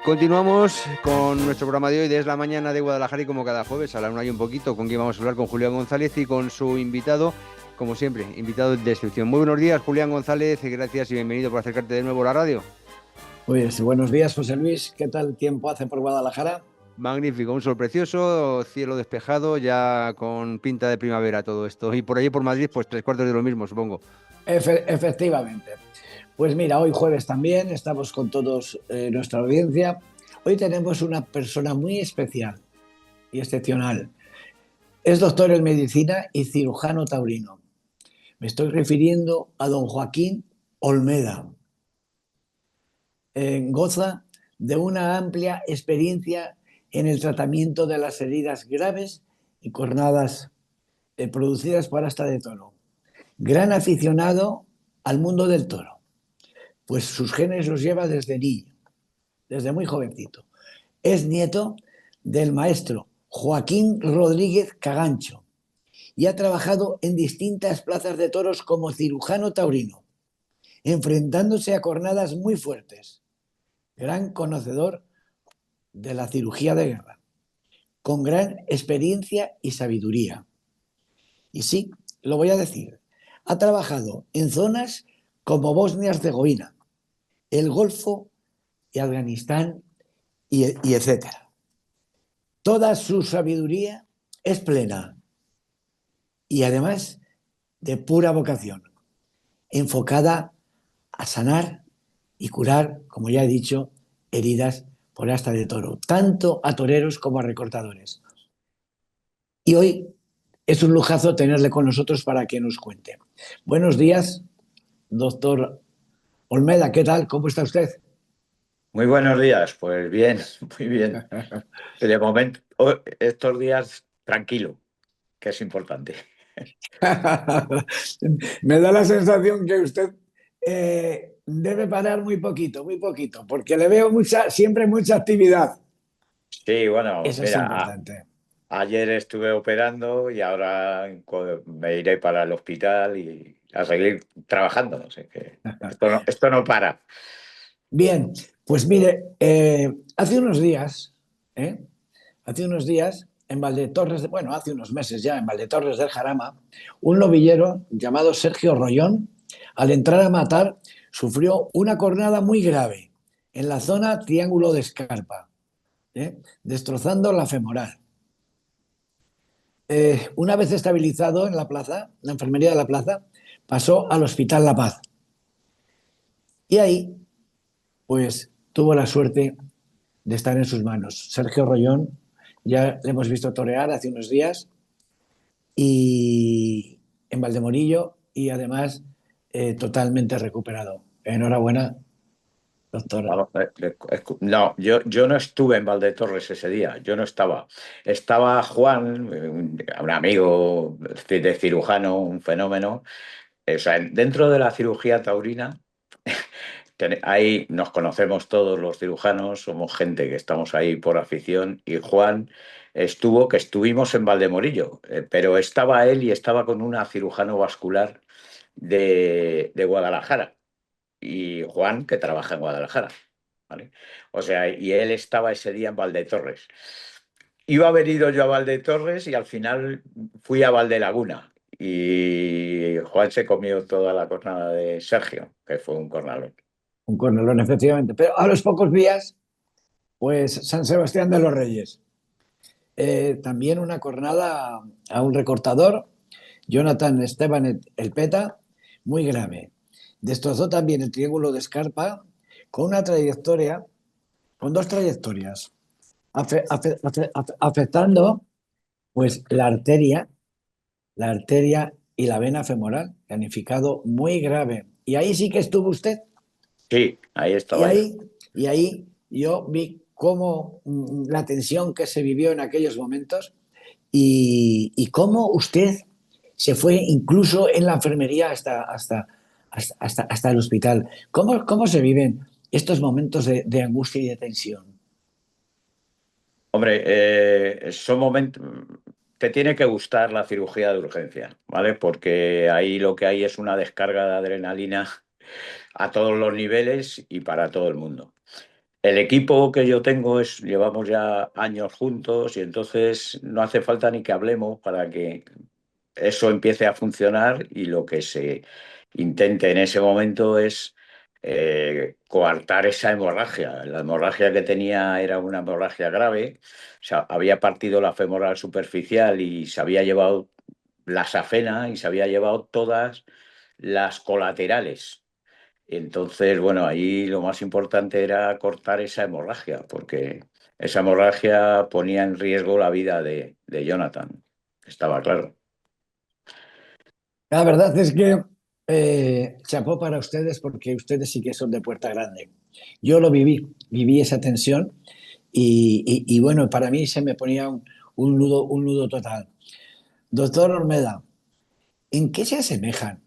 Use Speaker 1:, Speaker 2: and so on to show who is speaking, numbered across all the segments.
Speaker 1: Continuamos con nuestro programa de hoy de Es la Mañana de Guadalajara y como cada jueves a la una y un poquito con quien vamos a hablar con Julián González y con su invitado, como siempre, invitado de excepción. Muy buenos días, Julián González, gracias y bienvenido por acercarte de nuevo a la radio.
Speaker 2: Pues buenos días, José Luis. ¿Qué tal tiempo hace por Guadalajara?
Speaker 1: Magnífico, un sol precioso, cielo despejado, ya con pinta de primavera todo esto. Y por allí por Madrid, pues tres cuartos de lo mismo, supongo.
Speaker 2: Efectivamente. Pues mira, hoy jueves también estamos con todos nuestra audiencia. Hoy tenemos una persona muy especial y excepcional. Es doctor en medicina y cirujano taurino. Me estoy refiriendo a don Joaquín Olmeda. Goza de una amplia experiencia en el tratamiento de las heridas graves y cornadas producidas por asta de toro. Gran aficionado al mundo del toro, pues sus genes los lleva desde niño, desde muy jovencito. Es nieto del maestro Joaquín Rodríguez Cagancho y ha trabajado en distintas plazas de toros como cirujano taurino, enfrentándose a cornadas muy fuertes. Gran conocedor de la cirugía de guerra, con gran experiencia y sabiduría. Y sí, lo voy a decir, ha trabajado en zonas como Bosnia-Herzegovina, el Golfo y Afganistán y etcétera. Toda su sabiduría es plena y además de pura vocación, enfocada a sanar y curar, como ya he dicho, heridas por asta de toro, tanto a toreros como a recortadores. Y hoy es un lujazo tenerle con nosotros para que nos cuente. Buenos días, doctor Olmeda, ¿qué tal? ¿Cómo está usted?
Speaker 3: Muy buenos días, pues bien, muy bien. De momento, estos días tranquilo, que es importante.
Speaker 2: Me da la sensación que usted debe parar muy poquito, porque le veo siempre mucha actividad.
Speaker 3: Sí, bueno,
Speaker 2: Eso es
Speaker 3: mira,
Speaker 2: importante.
Speaker 3: ayer estuve operando y ahora me iré para el hospital y a seguir trabajando. No sé, que esto no para.
Speaker 2: Bien, pues mire, ¿eh? hace unos días en Valdetorres, bueno, hace unos meses ya en Valdetorres del Jarama, un novillero llamado Sergio Rollón, al entrar a matar, sufrió una cornada muy grave en la zona Triángulo de Escarpa, destrozando la femoral. Una vez estabilizado en la plaza, la enfermería de la plaza, pasó al Hospital La Paz. Y ahí, pues, tuvo la suerte de estar en sus manos. Sergio Rollón, ya le hemos visto torear hace unos días y en Valdemorillo y además totalmente recuperado. Enhorabuena, doctor.
Speaker 3: Vamos, no, yo no estuve en Valdetorres ese día, yo no estaba. Estaba Juan, un amigo de cirujano, un fenómeno. O sea, dentro de la cirugía taurina, ahí nos conocemos todos los cirujanos, somos gente que estamos ahí por afición, y Juan que estuvimos en Valdemorillo, pero estaba él y estaba con una cirujano vascular de Guadalajara, y Juan que trabaja en Guadalajara, ¿vale? O sea, y él estaba ese día en Valdetorres. Iba a haber ido yo a Valdetorres y al final fui a Valdelaguna. Y Juan se comió toda la cornada de Sergio, que fue un cornalón.
Speaker 2: Un cornelón, efectivamente. Pero a los pocos días, pues San Sebastián de los Reyes. También una cornada a un recortador, Jonathan Esteban El Peta, muy grave. Destrozó también el Triángulo de Escarpa con una trayectoria, con dos trayectorias, afectando pues la arteria y la vena femoral, planificado muy grave. Y ahí sí que estuvo usted.
Speaker 3: Sí, ahí
Speaker 2: Y
Speaker 3: estaba yo.
Speaker 2: ahí yo vi cómo la tensión que se vivió en aquellos momentos y cómo usted se fue incluso en la enfermería hasta el hospital. ¿Cómo se viven estos momentos de angustia y de tensión?
Speaker 3: Hombre, son momentos. Te tiene que gustar la cirugía de urgencia, ¿vale? Porque ahí lo que hay es una descarga de adrenalina a todos los niveles y para todo el mundo. el equipo que yo tengo llevamos ya años juntos y entonces no hace falta ni que hablemos para que eso empiece a funcionar y lo que se intente en ese momento es coartar esa hemorragia. La hemorragia que tenía era una hemorragia grave, o sea, había partido la femoral superficial y se había llevado la safena y se había llevado todas las colaterales. Entonces, bueno, ahí lo más importante era cortar esa hemorragia, porque esa hemorragia ponía en riesgo la vida de Jonathan, estaba claro.
Speaker 2: La verdad es que chapó para ustedes porque ustedes sí que son de puerta grande. Yo lo viví esa tensión y bueno, para mí se me ponía un nudo total. Doctor Ormeda, ¿en qué se asemejan?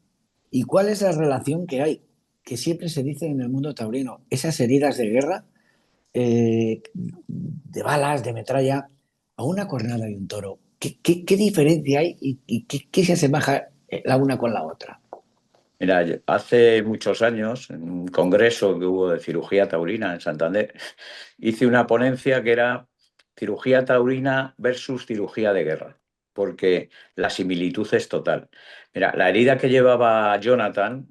Speaker 2: ¿Y cuál es la relación que hay? Que siempre se dice en el mundo taurino, esas heridas de guerra, de balas, de metralla, a una cornada de un toro. ¿Qué diferencia hay y qué se asemeja la una con la otra?
Speaker 3: Mira, hace muchos años, en un congreso que hubo de cirugía taurina en Santander, hice una ponencia que era cirugía taurina versus cirugía de guerra, porque la similitud es total. Mira, la herida que llevaba Jonathan,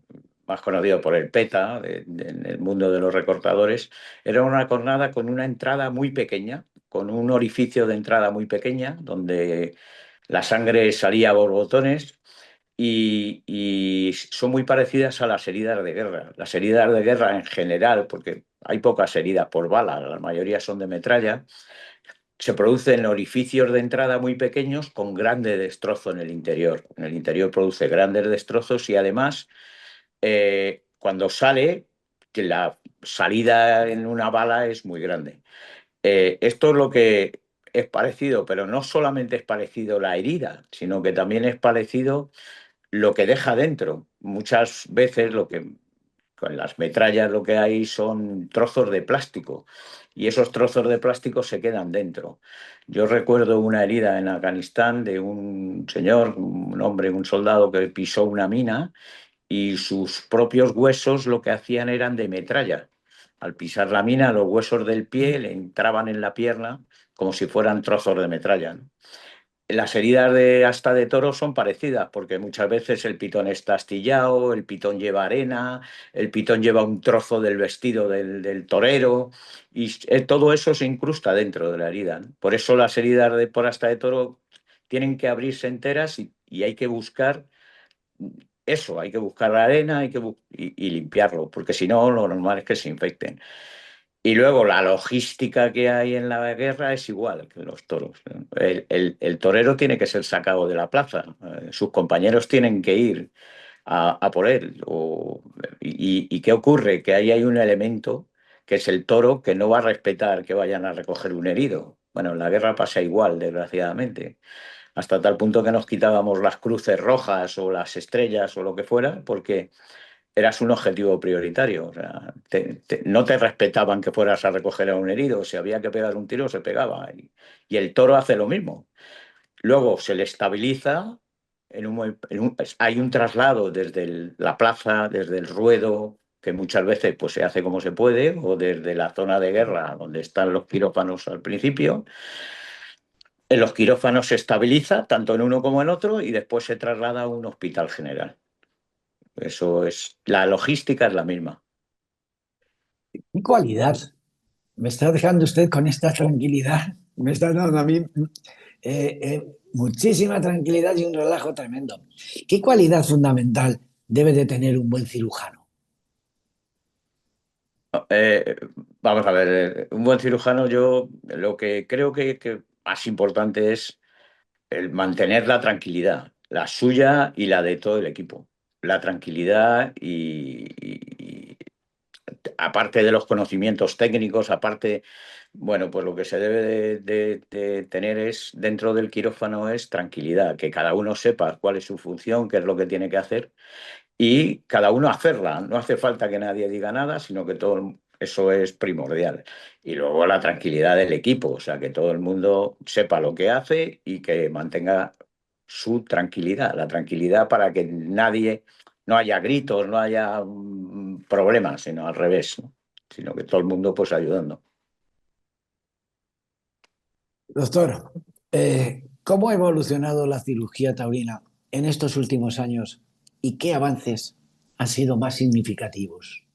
Speaker 3: más conocido por el PETA, en el mundo de los recortadores, era una cornada con una entrada muy pequeña, con un orificio de entrada muy pequeña, donde la sangre salía a borbotones y son muy parecidas a las heridas de guerra. Las heridas de guerra en general, porque hay pocas heridas por bala, la mayoría son de metralla, se producen orificios de entrada muy pequeños con grande destrozo en el interior. En el interior produce grandes destrozos y además cuando sale, que la salida en una bala es muy grande. Esto es lo que es parecido, pero no solamente es parecido la herida, sino que también es parecido lo que deja dentro. Muchas veces lo que con las metrallas lo que hay son trozos de plástico y esos trozos de plástico se quedan dentro. Yo recuerdo una herida en Afganistán de un señor, un hombre, un soldado que pisó una mina y sus propios huesos lo que hacían eran de metralla. Al pisar la mina, los huesos del pie le entraban en la pierna como si fueran trozos de metralla, ¿no? Las heridas de asta de toro son parecidas, porque muchas veces el pitón está astillado, el pitón lleva arena, el pitón lleva un trozo del vestido del torero, y todo eso se incrusta dentro de la herida, ¿no? Por eso las heridas por asta de toro tienen que abrirse enteras y hay que buscar eso, hay que buscar la arena y limpiarlo, porque si no, lo normal es que se infecten. Y luego la logística que hay en la guerra es igual que los toros. El torero tiene que ser sacado de la plaza, sus compañeros tienen que ir a por él. ¿Y qué ocurre? Que ahí hay un elemento que es el toro que no va a respetar que vayan a recoger un herido. Bueno, en la guerra pasa igual, desgraciadamente, hasta tal punto que nos quitábamos las cruces rojas o las estrellas o lo que fuera, porque eras un objetivo prioritario. O sea, no te respetaban que fueras a recoger a un herido. Si había que pegar un tiro, se pegaba. Y el toro hace lo mismo. Luego se le estabiliza, hay un traslado desde la plaza, desde el ruedo, que muchas veces pues, se hace como se puede, o desde la zona de guerra, donde están los quirófanos al principio. En los quirófanos se estabiliza, tanto en uno como en otro, y después se traslada a un hospital general. Eso es, la logística es la misma.
Speaker 2: ¿Qué cualidad me está dejando usted con esta tranquilidad? Me está dando a mí muchísima tranquilidad y un relajo tremendo. ¿Qué cualidad fundamental debe de tener un buen cirujano?
Speaker 3: Eh, Vamos a ver, un buen cirujano, yo lo que creo que más importante es el mantener la tranquilidad, la suya y la de todo el equipo. La tranquilidad y aparte de los conocimientos técnicos, aparte, bueno, pues lo que se debe de tener es dentro del quirófano es tranquilidad, que cada uno sepa cuál es su función, qué es lo que tiene que hacer y cada uno hacerla. No hace falta que nadie diga nada, sino que todo eso es primordial. Y luego la tranquilidad del equipo, o sea, que todo el mundo sepa lo que hace y que mantenga su tranquilidad, la tranquilidad para que nadie, no haya gritos, no haya problemas, sino al revés, ¿no? sino que todo el mundo pues ayudando.
Speaker 2: Doctor, ¿cómo ha evolucionado la cirugía taurina en estos últimos años y qué avances han sido más significativos?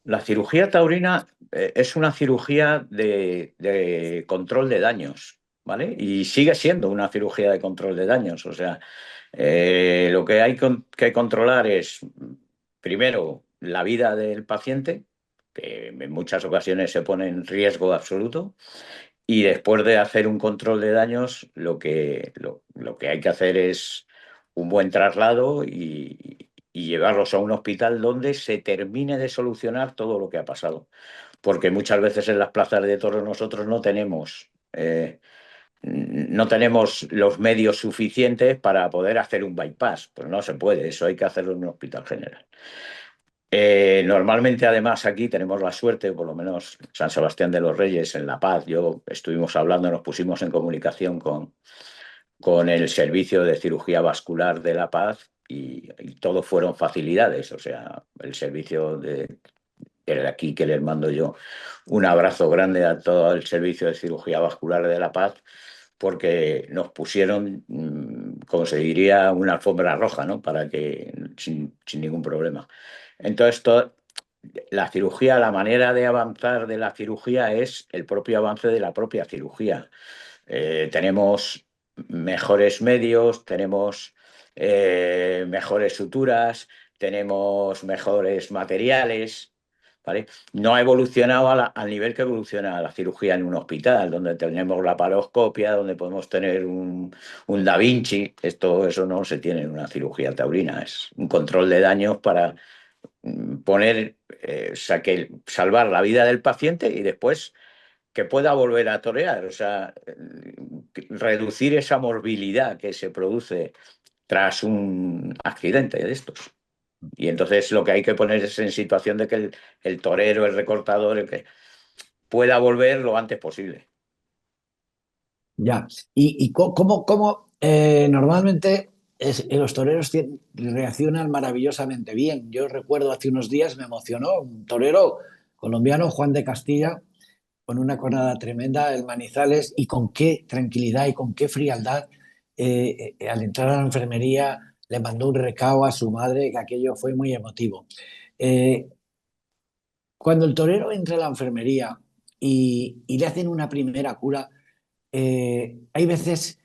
Speaker 3: La cirugía taurina es una cirugía de control de daños, ¿vale? Y sigue siendo una cirugía de control de daños. O sea, lo que hay que controlar es, primero, la vida del paciente, que en muchas ocasiones se pone en riesgo absoluto, y después de hacer un control de daños, lo que hay que hacer es un buen traslado y llevarlos a un hospital donde se termine de solucionar todo lo que ha pasado. Porque muchas veces en las plazas de toros nosotros no tenemos los medios suficientes para poder hacer un bypass. Pues no se puede, eso hay que hacerlo en un hospital general. Normalmente, además, aquí tenemos la suerte, por lo menos San Sebastián de los Reyes, en La Paz, yo estuvimos hablando, nos pusimos en comunicación con el servicio de cirugía vascular de La Paz y todo fueron facilidades. O sea, el servicio de aquí que les mando yo un abrazo grande a todo el servicio de cirugía vascular de La Paz, porque nos pusieron, como se diría, una alfombra roja, ¿no? Para que sin ningún problema. Entonces, la cirugía, la manera de avanzar de la cirugía es el propio avance de la propia cirugía. Tenemos mejores medios, tenemos mejores suturas, tenemos mejores materiales, ¿vale? No ha evolucionado al nivel que evoluciona la cirugía en un hospital, donde tenemos la paroscopia, donde podemos tener un Da Vinci. Eso no se tiene en una cirugía taurina, es un control de daños para poner, salvar la vida del paciente y después que pueda volver a torear, o sea, reducir esa morbilidad que se produce tras un accidente de estos. Y entonces lo que hay que poner es en situación de que el torero, el recortador, el que pueda volver lo antes posible.
Speaker 2: Ya. ¿Y cómo, normalmente los toreros reaccionan maravillosamente bien? Yo recuerdo hace unos días me emocionó un torero colombiano, Juan de Castilla, con una cornada tremenda, el Manizales, y con qué tranquilidad y con qué frialdad al entrar a la enfermería le mandó un recao a su madre, que aquello fue muy emotivo. Eh, Cuando el torero entra a la enfermería y le hacen una primera cura, hay veces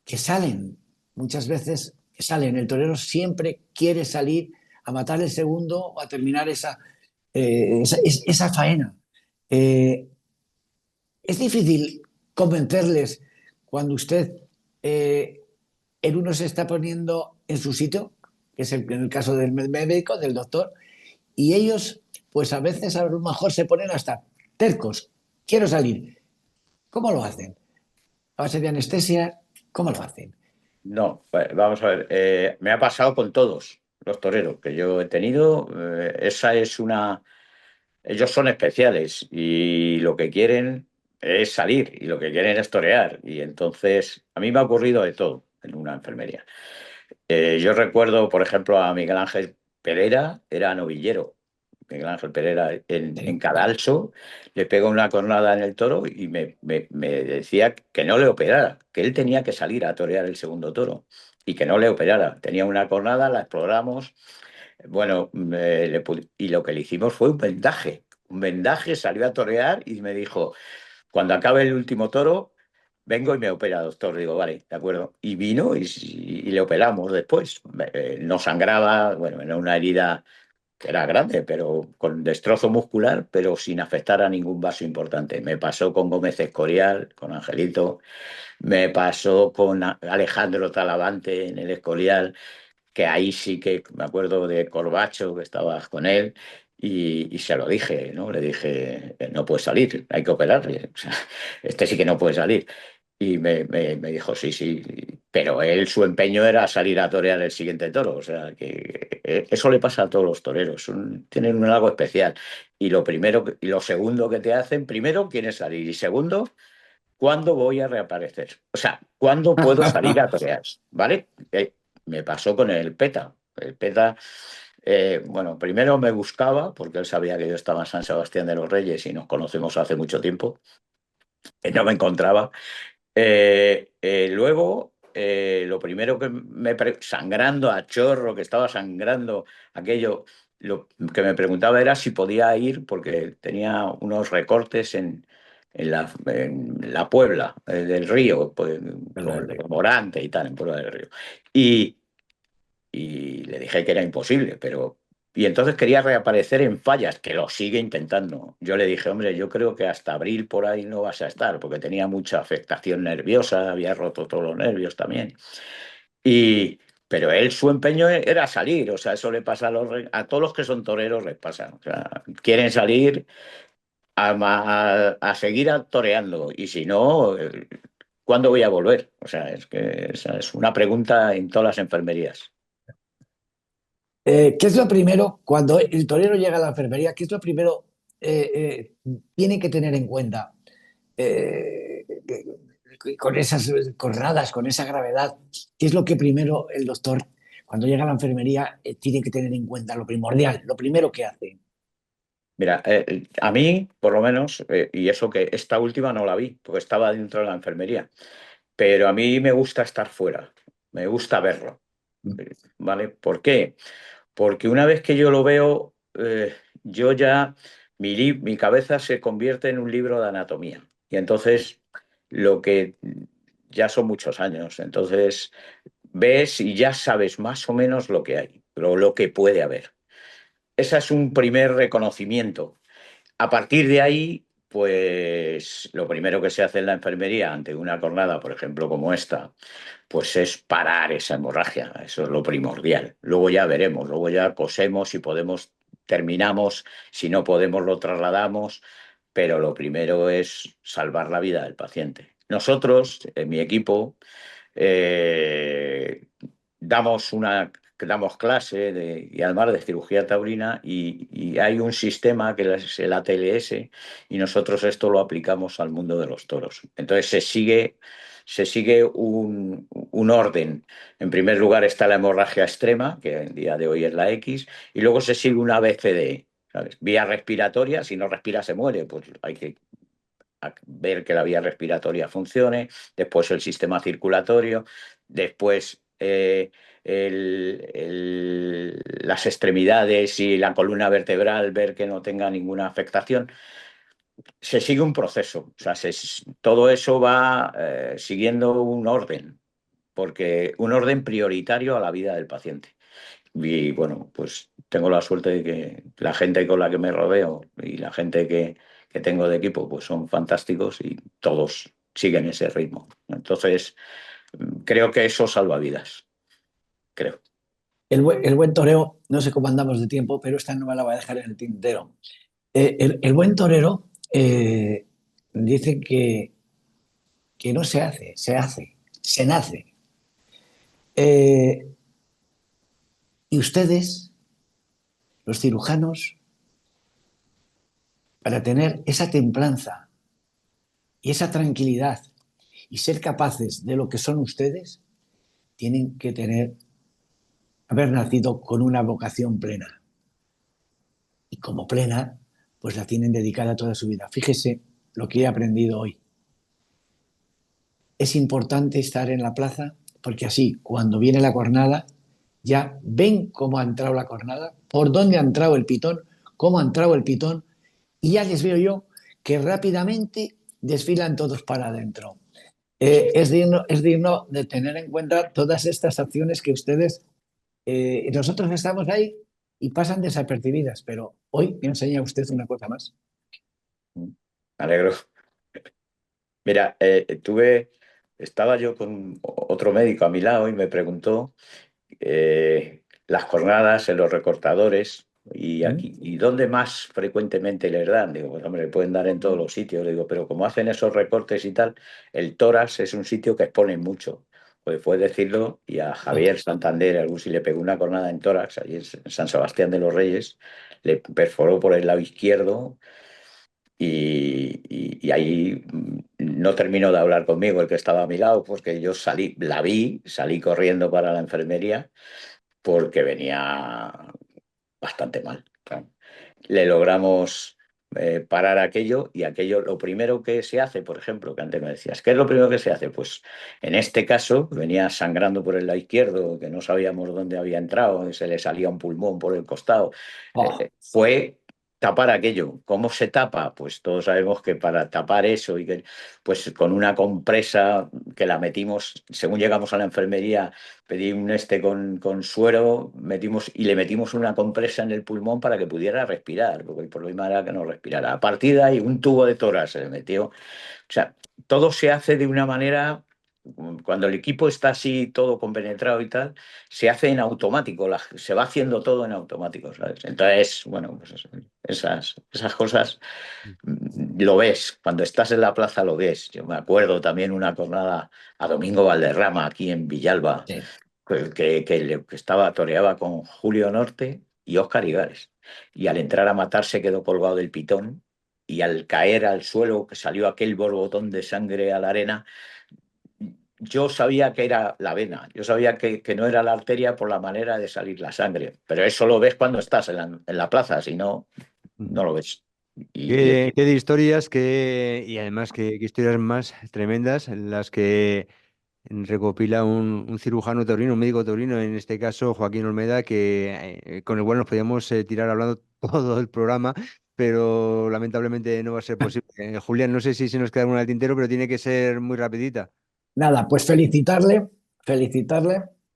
Speaker 2: que salen, muchas veces que salen. El torero siempre quiere salir a matar el segundo o a terminar esa faena. Eh, es difícil convencerles cuando usted eh, en uno se está poniendo en su sitio, que es en el caso del médico, del doctor, y ellos, pues a veces a lo mejor se ponen hasta tercos. Quiero salir. ¿Cómo lo hacen? A base de anestesia, ¿cómo lo hacen?
Speaker 3: No, vamos a ver, me ha pasado con todos los toreros que yo he tenido. Esa es una. Ellos son especiales y lo que quieren es salir y lo que quieren es torear. Y entonces, a mí me ha ocurrido de todo en una enfermería. Yo recuerdo, por ejemplo, a Miguel Ángel Pereira, era novillero. Miguel Ángel Pereira en
Speaker 2: Sí.
Speaker 3: Cadalso le pegó una cornada en el toro y me decía que no le operara, que él tenía que salir a torear el segundo toro y que no le operara. Tenía una cornada, la exploramos, bueno, y lo que le hicimos fue un vendaje. Un vendaje, salió a torear y me dijo, cuando acabe el último toro, vengo y me opera, doctor. Digo, vale, de acuerdo. Y vino y le operamos después. No sangraba, bueno, era una herida que era grande, pero con destrozo muscular, pero sin afectar a ningún vaso importante. Me pasó con Gómez Escorial, con Angelito, me pasó con Alejandro Talavante en el Escorial, que ahí sí que me acuerdo de Corbacho, que estabas con él, y se lo dije, ¿no? Le dije, no puede salir, hay que operarle. O sea, este sí que no puede salir. Y me dijo, sí, sí, pero él su empeño era salir a torear el siguiente toro. O sea, que eso le pasa a todos los toreros, tienen un algo especial. Y lo primero, y lo segundo que te hacen, primero, quieres salir. Y segundo, ¿cuándo voy a reaparecer? O sea, ¿cuándo puedo salir a torear? ¿Vale? Me pasó con el PETA. El PETA Bueno, primero me buscaba, porque él sabía que yo estaba en San Sebastián de los Reyes y nos conocemos hace mucho tiempo. No me encontraba. Luego, lo primero que sangrando a chorro, que estaba sangrando, aquello, lo que me preguntaba era si podía ir, porque tenía unos recortes en la Puebla, del Río, pues, con
Speaker 2: ¿Verdad?
Speaker 3: el Morante y tal, en Puebla del Río. Y, y le dije que era imposible, pero... Y entonces quería reaparecer en Fallas, que lo sigue intentando. Yo le dije, hombre, yo creo que hasta abril por ahí no vas a estar, porque tenía mucha afectación nerviosa, había roto todos los nervios también. Y, pero él, su empeño era salir, o sea, eso le pasa a todos los que son toreros, les pasa. O sea, quieren salir a seguir toreando, y si no, ¿cuándo voy a volver? O sea, es que esa es una pregunta en todas las enfermerías.
Speaker 2: ¿Qué es lo primero cuando el torero llega a la enfermería? ¿Qué es lo primero tiene que tener en cuenta con esas jornadas, con esa gravedad? ¿Qué es lo que primero el doctor, cuando llega a la enfermería, tiene que tener en cuenta? Lo primordial, lo primero que hace.
Speaker 3: Mira, a mí, por lo menos, y eso que esta última no la vi, porque estaba dentro de la enfermería, pero a mí me gusta estar fuera, me gusta verlo, ¿vale? ¿Por qué? Porque una vez que yo lo veo, yo ya, mi cabeza se convierte en un libro de anatomía. Y entonces, lo que ya son muchos años, entonces ves y ya sabes más o menos lo que hay, lo que puede haber. Ese es un primer reconocimiento. A partir de ahí, pues lo primero que se hace en la enfermería ante una jornada, por ejemplo, como esta, pues es parar esa hemorragia. Eso es lo primordial. Luego ya veremos, luego ya cosemos, si podemos, terminamos, si no podemos, lo trasladamos, pero lo primero es salvar la vida del paciente. Nosotros, en mi equipo, eh, damos clase y además de cirugía taurina, y hay un sistema que es el ATLS, y nosotros esto lo aplicamos al mundo de los toros. Entonces se sigue un orden. En primer lugar está la hemorragia extrema, que en día de hoy es la X, y luego se sigue una BCD, ¿sabes? Vía respiratoria, si no respira se muere, pues hay que ver que la vía respiratoria funcione, después el sistema circulatorio, después las extremidades y la columna vertebral, ver que no tenga ninguna afectación. Se sigue un proceso, o sea, todo eso va siguiendo un orden, porque un orden prioritario a la vida del paciente. Y bueno, pues tengo la suerte de que la gente con la que me rodeo y la gente que tengo de equipo, pues son fantásticos y todos siguen ese ritmo. Entonces, creo que eso salva vidas, creo.
Speaker 2: El buen torero, no sé cómo andamos de tiempo, pero esta no me la voy a dejar en el tintero. El buen torero dice que no se hace, se hace, se nace. Eh, y ustedes, los cirujanos, para tener esa templanza y esa tranquilidad y ser capaces de lo que son ustedes, tienen que haber nacido con una vocación plena. Y como plena, pues la tienen dedicada toda su vida. Fíjese lo que he aprendido hoy. Es importante estar en la plaza porque así, cuando viene la cornada, ya ven cómo ha entrado la cornada, por dónde ha entrado el pitón, cómo ha entrado el pitón, y ya les veo yo que rápidamente desfilan todos para adentro. Es digno de tener en cuenta todas estas acciones que ustedes, nosotros estamos ahí y pasan desapercibidas, pero hoy me enseña usted una cosa más.
Speaker 3: Me alegro. Mira, estaba yo con otro médico a mi lado y me preguntó las jornadas en los recortadores y
Speaker 2: ¿Mm?
Speaker 3: aquí, ¿y dónde más frecuentemente les dan? Digo, pues hombre, le pueden dar en todos los sitios. Le digo, pero como hacen esos recortes y tal, el tórax es un sitio que exponen mucho. Pues fue decirlo, y a Javier Santander, algún si le pegó una cornada en tórax, allí en San Sebastián de los Reyes, le perforó por el lado izquierdo, y ahí no terminó de hablar conmigo el que estaba a mi lado, porque yo salí corriendo para la enfermería porque venía. bastante mal. Claro. Le logramos parar aquello, y aquello, lo primero que se hace, por ejemplo, que antes me decías, ¿qué es lo primero que se hace? Pues en este caso venía sangrando por el lado izquierdo, que no sabíamos dónde había entrado, se le salía un pulmón por el costado.
Speaker 2: Oh,
Speaker 3: Fue tapar aquello. ¿Cómo se tapa? Pues todos sabemos que para tapar eso, pues con una compresa que la metimos, según llegamos a la enfermería, pedí un con suero, le metimos una compresa en el pulmón para que pudiera respirar, porque el problema era que no respirara. A partir de ahí, un tubo de tórax se le metió. O sea, todo se hace de una manera, cuando el equipo está así, todo compenetrado y tal, se hace en automático, se va haciendo todo en automático, ¿sabes? Entonces, bueno, pues esas cosas lo ves, cuando estás en la plaza lo ves. Yo me acuerdo también una jornada a Domingo Valderrama aquí en Villalba,
Speaker 2: sí.
Speaker 3: que estaba, toreaba con Julio Norte y Óscar Igares. Y al entrar a matar se quedó colgado del pitón, y al caer al suelo, que salió aquel borbotón de sangre a la arena, yo sabía que era la vena, yo sabía que no era la arteria por la manera de salir la sangre, pero eso lo ves cuando estás en la plaza, si no, no lo ves.
Speaker 1: Qué de historias, y además qué historias más tremendas las que recopila un cirujano taurino, un médico taurino, en este caso Joaquín Olmeda, con el cual nos podíamos tirar hablando todo el programa, pero lamentablemente no va a ser posible. Julián, no sé si se nos queda alguna al tintero, pero tiene que ser muy rapidita.
Speaker 2: Nada, pues felicitarle,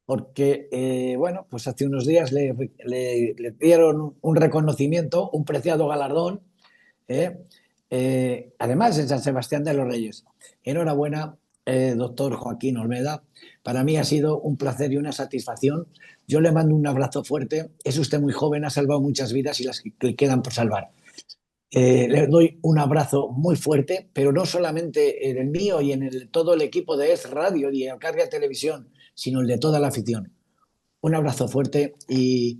Speaker 2: porque, bueno, pues hace unos días le dieron un reconocimiento, un preciado galardón, ¿eh? Además en San Sebastián de los Reyes. Enhorabuena, doctor Joaquín Olmeda. Para mí ha sido un placer y una satisfacción. Yo le mando un abrazo fuerte. Es usted muy joven, ha salvado muchas vidas y las que quedan por salvar. Le doy un abrazo muy fuerte, pero no solamente en el mío y en todo el equipo de Es Radio y en Carga Televisión, sino el de toda la afición. Un abrazo fuerte y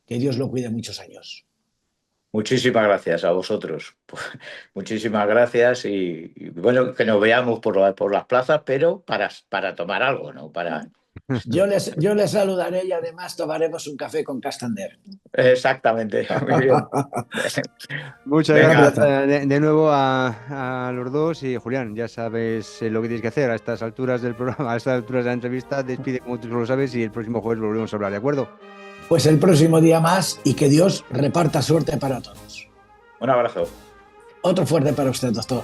Speaker 2: que Dios lo cuide muchos años.
Speaker 3: Muchísimas gracias a vosotros. Muchísimas gracias, y bueno, que nos veamos por las plazas, pero para tomar algo, ¿no?
Speaker 2: Yo les saludaré y además tomaremos un café con Castander.
Speaker 3: Exactamente. Muy bien.
Speaker 1: Muchas
Speaker 2: Un
Speaker 3: Venga,
Speaker 1: gracias
Speaker 2: abrazo.
Speaker 1: de nuevo a los dos, y Julián, ya sabes lo que tienes que hacer a estas alturas del programa, a estas alturas de la entrevista. Despide como tú lo sabes, y el próximo jueves volvemos a hablar, ¿de acuerdo?
Speaker 2: Pues el próximo día más y que Dios reparta suerte para todos.
Speaker 3: un abrazo.
Speaker 2: Otro fuerte para usted, doctor.